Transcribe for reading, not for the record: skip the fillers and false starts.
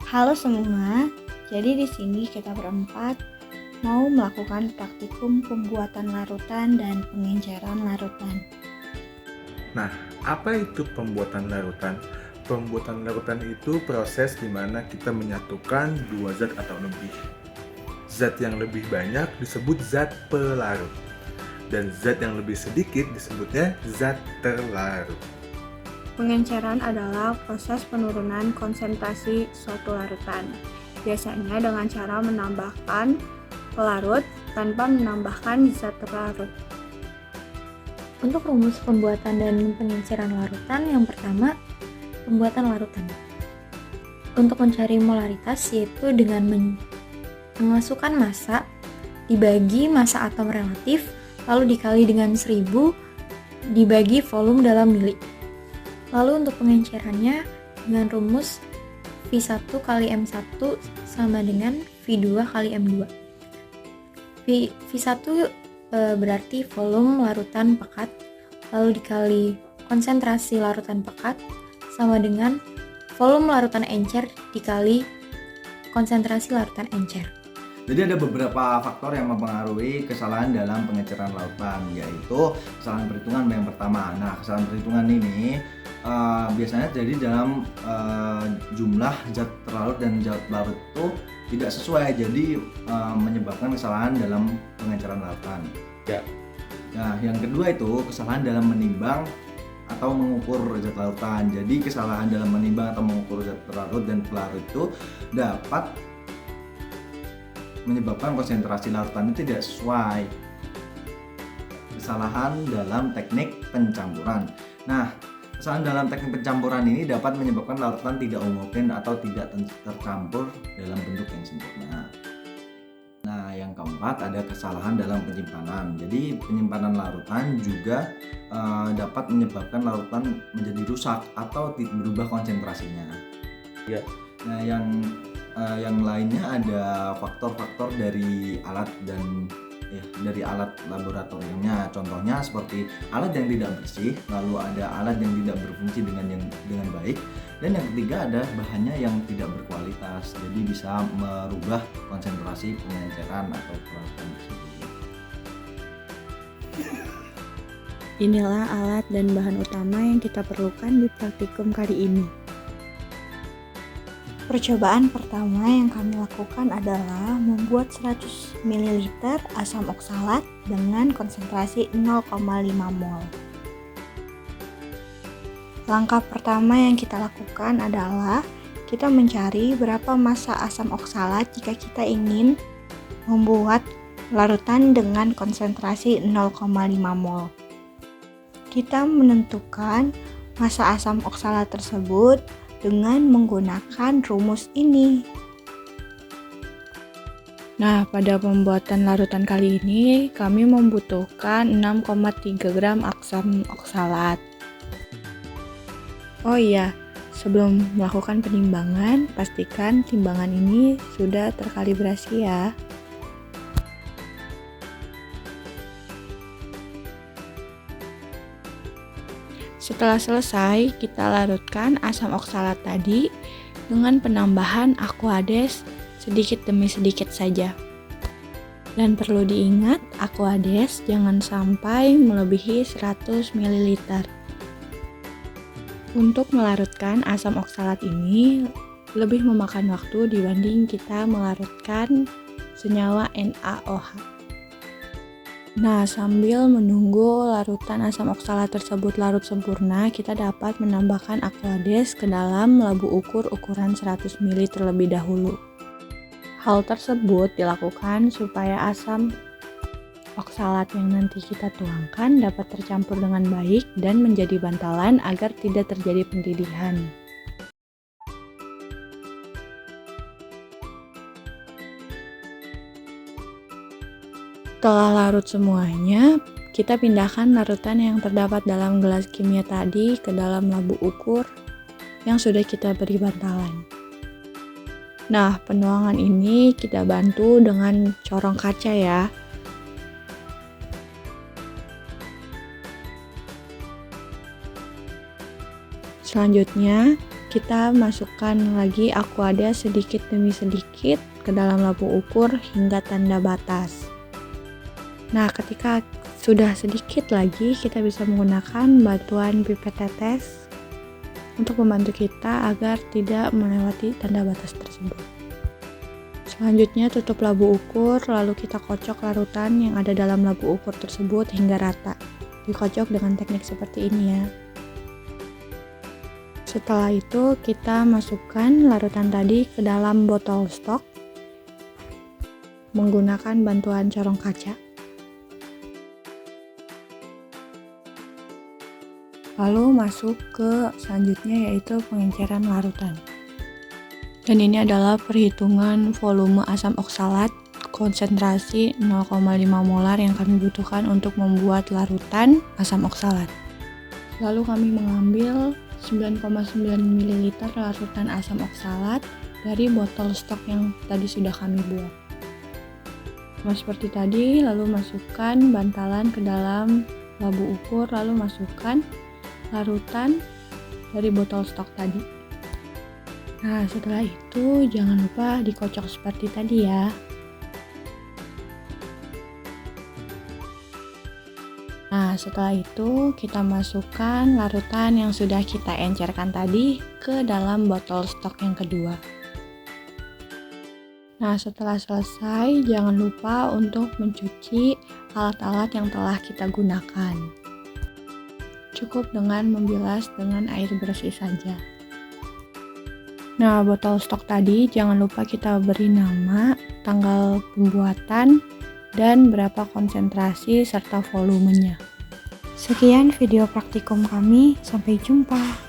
Halo semua, jadi di sini kita berempat mau melakukan praktikum pembuatan larutan dan pengenceran larutan. Nah, apa itu pembuatan larutan? Pembuatan larutan itu proses di mana kita menyatukan dua zat atau lebih. Zat yang lebih banyak disebut zat pelarut, dan zat yang lebih sedikit disebutnya zat terlarut. Pengenceran adalah proses penurunan konsentrasi suatu larutan, biasanya dengan cara menambahkan pelarut tanpa menambahkan zat terlarut. Untuk rumus pembuatan dan pengenceran larutan, yang pertama, pembuatan larutan. Untuk mencari molaritas yaitu dengan memasukkan massa dibagi massa atom relatif, lalu dikali dengan 1000 dibagi volume dalam mili. Lalu untuk pengencerannya dengan rumus V1 kali M1 sama dengan V2 kali M2. V1 berarti volume larutan pekat, lalu dikali konsentrasi larutan pekat sama dengan volume larutan encer dikali konsentrasi larutan encer. Jadi ada beberapa faktor yang mempengaruhi kesalahan dalam pengenceran larutan, yaitu kesalahan perhitungan yang pertama. Nah, kesalahan perhitungan ini biasanya terjadi dalam jumlah zat terlarut dan zat larut itu tidak sesuai, jadi menyebabkan kesalahan dalam pengenceran larutan. Ya. Nah, yang kedua itu kesalahan dalam menimbang atau mengukur zat larutan. Jadi kesalahan dalam menimbang atau mengukur zat terlarut dan pelarut itu dapat menyebabkan konsentrasi larutan itu tidak sesuai. Kesalahan dalam teknik pencampuran. Nah, kesalahan dalam teknik pencampuran ini dapat menyebabkan larutan tidak homogen atau tidak tercampur dalam bentuk yang sempurna. Nah, yang keempat ada kesalahan dalam penyimpanan. Jadi penyimpanan larutan juga dapat menyebabkan larutan menjadi rusak atau berubah konsentrasinya. Ya. Nah, yang lainnya ada faktor-faktor dari alat dan dari alat laboratoriumnya. Contohnya seperti alat yang tidak bersih, lalu ada alat yang tidak berfungsi dengan baik, dan yang ketiga ada bahannya yang tidak berkualitas, jadi bisa merubah konsentrasi pengenceran atau pelarut tersebut. Inilah alat dan bahan utama yang kita perlukan di praktikum kali ini. Percobaan pertama yang kami lakukan adalah membuat 100 ml asam oksalat dengan konsentrasi 0,5 mol. Langkah pertama yang kita lakukan adalah kita mencari berapa massa asam oksalat jika kita ingin membuat larutan dengan konsentrasi 0,5 mol. Kita menentukan massa asam oksalat tersebut dengan menggunakan rumus ini. Nah, pada pembuatan larutan kali ini kami membutuhkan 6,3 gram asam oksalat. Oh iya, sebelum melakukan penimbangan, pastikan timbangan ini sudah terkalibrasi ya. Setelah selesai, kita larutkan asam oksalat tadi dengan penambahan Aquades sedikit demi sedikit saja. Dan perlu diingat, Aquades jangan sampai melebihi 100 ml. Untuk melarutkan asam oksalat ini lebih memakan waktu dibanding kita melarutkan senyawa NaOH. Nah, sambil menunggu larutan asam oksalat tersebut larut sempurna, kita dapat menambahkan Aquades ke dalam labu ukur ukuran 100 ml terlebih dahulu. Hal tersebut dilakukan supaya asam oksalat yang nanti kita tuangkan dapat tercampur dengan baik dan menjadi bantalan agar tidak terjadi pendidihan. Setelah larut semuanya, kita pindahkan larutan yang terdapat dalam gelas kimia tadi ke dalam labu ukur yang sudah kita beri bantalan. Nah, penuangan ini kita bantu dengan corong kaca ya. Selanjutnya, kita masukkan lagi aquada sedikit demi sedikit ke dalam labu ukur hingga tanda batas. Nah, ketika sudah sedikit lagi, kita bisa menggunakan bantuan pipet tetes untuk membantu kita agar tidak melewati tanda batas tersebut. Selanjutnya tutup labu ukur, lalu kita kocok larutan yang ada dalam labu ukur tersebut hingga rata. Dikocok dengan teknik seperti ini ya. Setelah itu kita masukkan larutan tadi ke dalam botol stok menggunakan bantuan corong kaca. Lalu masuk ke selanjutnya yaitu pengenceran larutan. Dan ini adalah perhitungan volume asam oksalat konsentrasi 0,5 molar yang kami butuhkan untuk membuat larutan asam oksalat. Lalu kami mengambil 9,9 ml larutan asam oksalat dari botol stok yang tadi sudah kami buat. Nah, seperti tadi, lalu masukkan bantalan ke dalam labu ukur, lalu masukkan larutan dari botol stok tadi. Nah, setelah itu jangan lupa dikocok seperti tadi ya. Nah, setelah itu kita masukkan larutan yang sudah kita encerkan tadi ke dalam botol stok yang kedua. Nah, setelah selesai jangan lupa untuk mencuci alat-alat yang telah kita gunakan. Cukup dengan membilas dengan air bersih saja. Nah, botol stok tadi jangan lupa kita beri nama, tanggal pembuatan, dan berapa konsentrasi serta volumenya. Sekian video praktikum kami, sampai jumpa.